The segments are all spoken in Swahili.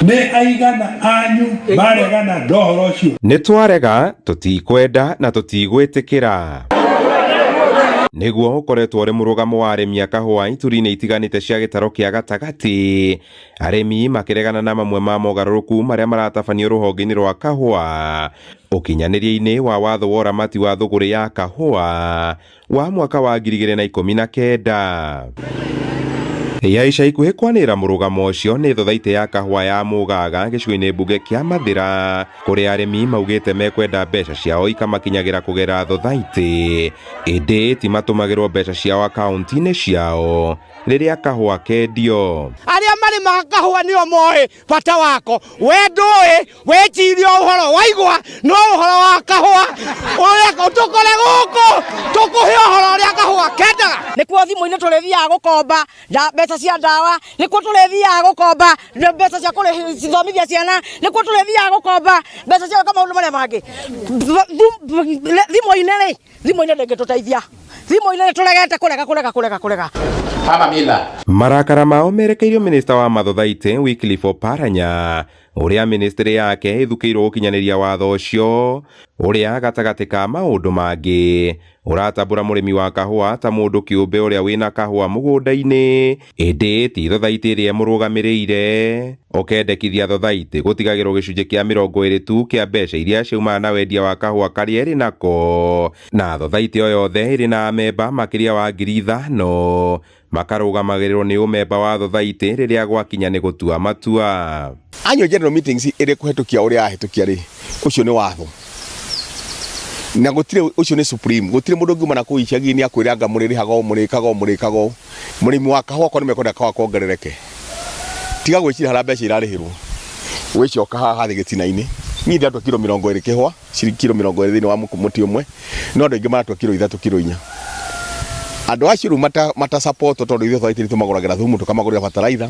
ne aigana anyu baregana ndohoro cio nĩ twarega tũtikwenda na tũtigwĩtĩkĩra nĩguo ũkoretwo ũrĩ mũrũgamo wa arĩmi a kahũa ituri-inĩ itiganĩte cia gĩtaro kĩa gatagatĩ, arĩmi makĩregana na mamwe ma mogarũrũku marĩa maratabanio rũhonge-inĩ rwa kahũa ũkinyanĩria-inĩ wa watho wa ũramati wa thũgũrĩ ya kahũa wa mwaka wa 2019. Ya ica ikuhĩ kwanĩra mũrũgamo ũcio nĩ thothaitĩ ya kahũa ya Mũgaga gĩcigo-inĩ mbunge kĩa Mathĩra, kũrĩa arĩmi maugĩte mekwenda mbeca ciao ikamakinyagĩra kũgerera thothaitĩ, ĩndĩ ti matũmagĩrwo mbeca ciao akaunti-inĩ ciao rĩrĩa kahũa kendio. Arĩa marĩmaga kahũa nĩo moĩ bata wako, we ndũĩ wĩtirio ũhoro waigua no ũhoro wa kahũa ũrĩa tũkore gũkũ tũkũhe ũhoro ũrĩa kahũa kendaga. Nĩkuo thimũ-inĩ tũrĩthiaga gũkomba mbeca cia ndawa, nĩkuo tũrĩthiaga gũkomba mbeca cia gũthomithia ciana, nĩkuo tũrĩthiaga gũkomba mbeca cia maũndũ marĩa mangĩ. Thimũ-inĩ ndĩngĩtũteithia, thimũ-inĩ tũregete kũrega. Marakara mao merekeirio minista wa mathothaitĩ Wycliffe Oparanya, ũrĩa ministry yake ĩthukĩirwo gũkinyanĩria watho ũcio, ũrĩa gatagatĩ ka maũndũ mangĩ ũratambũra mũrĩmi wa kahũa ta mũndũ kĩũmbe ũrĩa wĩna kahũa mũgũnda-inĩ, ĩndĩ ti thothaitĩ ĩrĩa mũrũgamĩrĩire, ũkendekithia thothaitĩ gũtigagĩrwo gĩcunjĩ kĩa 20 tu kĩa mbeca iria ciumaga na wendia wa kahũa karĩa ĩrĩ nako, na thothaitĩ o yothe ĩrĩ na memba makĩria wa 5,000 makarũgamagĩrĩrwo nĩ ũmemba wa thothaitĩ rĩrĩa gwakinya nĩ gũtua matua. Annual general meetings ĩrĩ kũhetũkia ũrĩa ahĩtũkia rĩ, ũcio nĩ watho na gũtirĩ ũcio nĩ supreme, gũtirĩ mũndũ nguma na kũu icagi-inĩ akwĩranga mũrĩkaga mũrĩmi wa kahũa kwa nĩmekwenda kahũa kongerereke, tiga gwĩcira harĩa mbeca irarĩhĩrwo wĩcoka haha thĩ gĩtina-inĩ. Niĩ ndatua kilo 20 kĩhũa, kilo 20 thĩinĩ wa mũtĩ ũmwe, no andũ aingĩ maratua kilo 3 kilo 4. Andũ acio rĩu mata support tondũ ithuĩ thothaitĩ nĩtũmagũragĩra thumu tũkamagũrĩra bataraitha.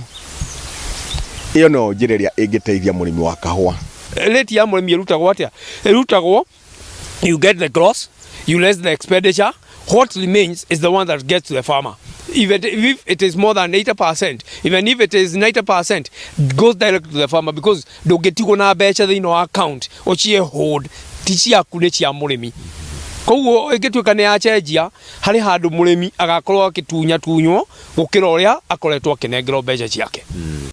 Iyo no njĩra ĩrĩa ĩngĩteithia mũrĩmi wa kahũa. Rate ya mũrĩmi ĩrutagwo atĩa? Ĩrutagwo, you get the gross, you less the expenditure, what remains is the one that gets to the farmer. If it is more than 80%, even if it is 90%, it goes direct to the farmer because ndũngĩtigwo na mbeca thĩinĩ wa account ũcie hold ti ciaku nĩ cia mũrĩmi. Koguo ĩngĩtuĩka nĩ yacenjia harĩ handũ mũrĩmi agakorwo akĩtunywo gũkĩra ũrĩa akoretwo akĩnengerwo mbeca ciake.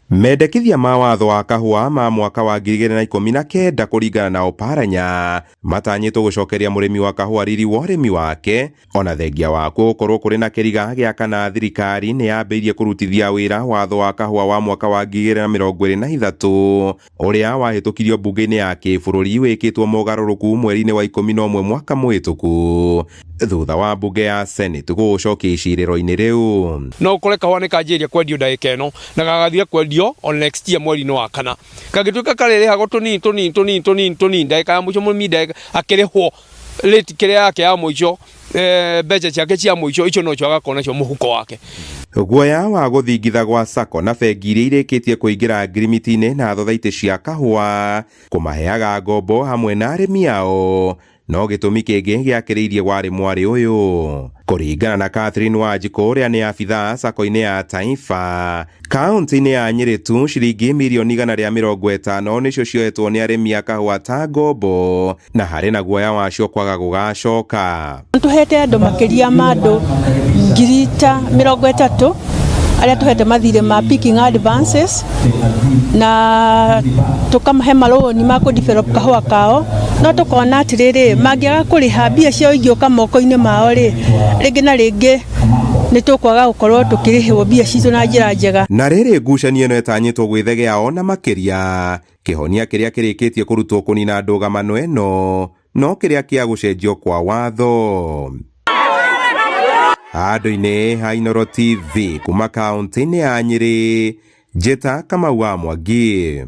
Mendekithia ma watho wa kahũa ma mwaka wa 2019 kũringana na Oparanya matanyĩtwo gũcokeria mũrĩmi wa kahũa riri wa ũrĩmi wake, ona thengia wa gũkorwo kũrĩ na kĩriga gĩa kana thirikari nĩ yambĩrĩirie kũrutithia wĩra watho wa kahũa wa mwaka wa 2023 ũrĩa wahĩtũkirio mbunge-inĩ ya kĩbũrũri wĩkĩtwo mogarũrũku mweri-inĩ wa 11 mwaka mũhĩtũku thutha wa mbunge ya Senate gũcokia icirĩro-inĩ rĩu. No ũkore kahũa nĩ kanjĩrĩria kwendio ndagĩka ĩno na gagathiĩ kwendio on next year mweri-inĩ wa kana, kangĩtuĩka karĩrĩhagwo tũnini ndagĩka ya mũico mũrĩmi akĩrĩhwo rate kĩrĩa yake ya mũico, mbeca ciake cia mũico icio nocio agakorwo nacio mũhuko wake. Guoya wa gũthingitha gwa SACCO na bengi iria irĩkĩtie kũingĩra ngirimiti-inĩ na thothaitĩ cia kahũa kũmaheaga ngombo hamwe na arĩmi ao no gĩtũmi kĩngĩ gĩakĩrĩirie warĩ mwarĩ ũyũ. Kũringana na Catherine Wanjikũ ũrĩa nĩ abithaa SACCO-inĩ ya Taifa, kaunti-inĩ ya Nyĩrĩ tu ciringi mirioni 150 nĩcio cioetwo nĩ arĩmi a kahũa ta ngombo, na harĩ na guoya wacio kwaga gũgacoka. Tũhete andũ makĩria ma andũ 30,000 arĩa tũhete mathirĩ ma picking advances na tũkamahe marũni ma kũdevelop kahũa kao, no tũkona atĩrĩrĩ mangĩaga kũrĩha mbia ciao ingĩũka moko-inĩ mao rĩngĩ na rĩngĩ nĩ tũkwaga gũkorwo tũkĩrĩhwo mbia citũ na njĩra njega. Na rĩrĩ ngucanio ĩno ĩtanyĩtwo gwĩthegea ona makĩria, kĩhonia kĩrĩa kĩrĩkĩtie kũrutwo kũnina ndũgamano ĩno no kĩrĩa kĩa gũcenjio kwa watho. Handũ-inĩ ha Inooro TV kuma kaunti-inĩ ya Nyĩrĩ, njĩta Kamau wa Mwangi.